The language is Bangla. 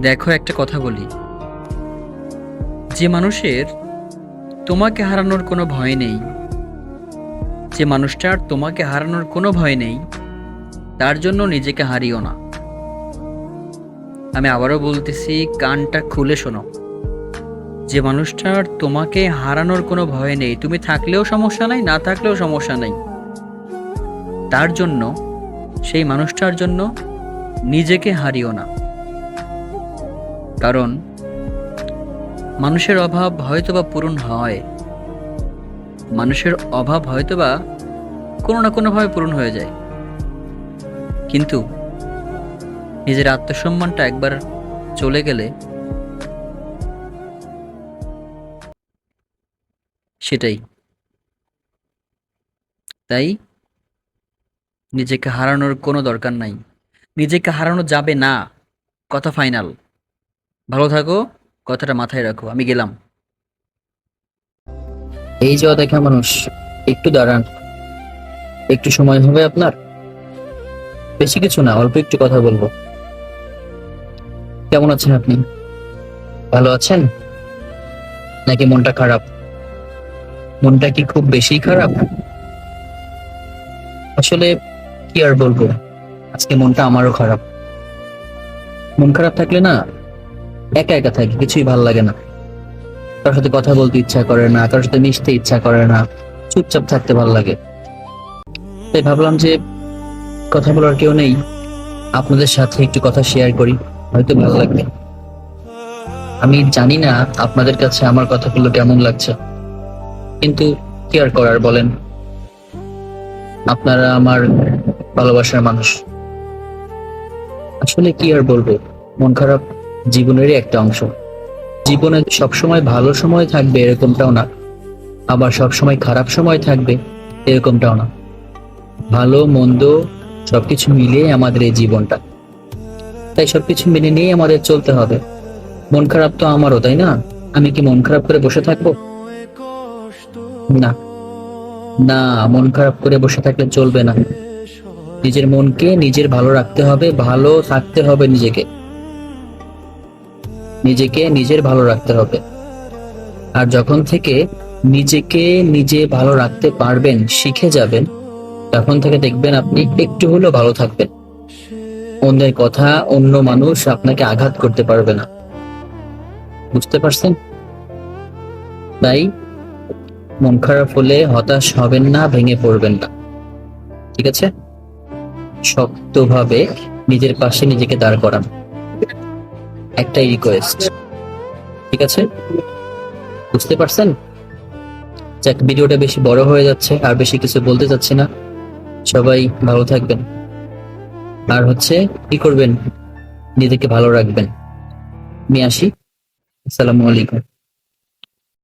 দেখো, একটা কথা বলি, যে মানুষের তোমাকে হারানোর কোনো ভয় নেই, যে মানুষটার তোমাকে হারানোর কোনো ভয় নেই, তার জন্য নিজেকে হারিও না। আমি আবারও বলতেছি, কানটা খুলে শোনো। যে মানুষটার তোমাকে হারানোর কোনো ভয় নেই, তুমি থাকলেও সমস্যা নাই, না থাকলেও সমস্যা নাই, তার জন্য, সেই মানুষটার জন্য নিজেকে হারিও না। কারণ মানুষের অভাব হয়তোবা পূরণ হয়, মানুষের অভাব হয়তোবা কোনো না কোনোভাবে পূরণ হয়ে যায়, কিন্তু নিজের আত্মসম্মানটা একবার চলে গেলে সেটাই। তাই নিজেকে হারানোর কোনো দরকার নাই, নিজেকে হারানো যাবে না, কথা ফাইনাল। ভালো থাকো, কথাটা মাথায় রাখো। আমি গেলাম। এই যে দেখা মানুষ, একটু দাঁড়ান, একটু সময় হবে আপনার? বেশি কিছু না, অল্প একটু কথা বলবো। কেমন আছেন আপনি? ভালো আছেন নাকি মনটা খারাপ? মনটা কি খুব বেশি খারাপ? আসলে কি আর বলবো, আজকে মনটা আমারও খারাপ। মন খারাপ থাকলে না, একা একা থাকি, কিছুই ভাল লাগে না। কারোর সাথে কথা বলতে ইচ্ছা করে না, কারোর সাথে মিশতে ইচ্ছা করে না, চুপচাপ থাকতে ভাল লাগে। তাই ভাবলাম যে কথা বলার কেউ নেই, আপনাদের সাথে একটু কথা শেয়ার করি, হয়তো ভালো লাগবে। আমি জানি না আপনাদের কাছে আমার কথাগুলো কেমন লাগছে, কিন্তু কি আর করার বলেন, আপনারা আমার ভালোবাসার মানুষ। আসলে কি আর বলবো, মন খারাপ জীবনেরই একটা অংশ। জীবনে সবসময় ভালো সময় থাকবে এরকমটাও না, আবার সবসময় খারাপ সময় থাকবে এরকমটাও না। ভালো মন্দ সবকিছু মিলিয়ে আমাদের এই জীবনটা, তাই সবকিছু মেনে নিয়ে আমাদের চলতে হবে। মন খারাপ তো আমারও, তাই না? আমি কি মন খারাপ করে বসে থাকবো? না, না, মন খারাপ করে বসে থাকলে চলবে না। নিজের মনকে নিজের ভালো রাখতে হবে, ভালো থাকতে হবে, নিজেকে নিজেকে নিজের ভালো রাখতে হবে। আর যখন থেকে নিজেকে নিজে ভালো রাখতে পারবেন, শিখে যাবেন, তখন থেকে দেখবেন আপনি একটু হলেও ভালো থাকবেন। অন্যের কথা, অন্য মানুষ আপনাকে আঘাত করতে পারবে না। বুঝতে পারছেন? তাই মন খারাপ হলে হতাশ হবেন না, ভেঙে পড়বেন না, ঠিক আছে? শক্তভাবে নিজের পাশে নিজেকে দাঁড় করান, একটাই রিকোয়েস্ট, ঠিক আছে? বুঝতে পারছেন? যাক, ভিডিওটা বেশি বড় হয়ে যাচ্ছে, আর বেশি কিছু বলতে চাচ্ছি না। সবাই ভালো থাকবেন, আর কি করবেন, নিজেকে ভালো রাখবেন। আমি আসি। আসসালামু আলাইকুম।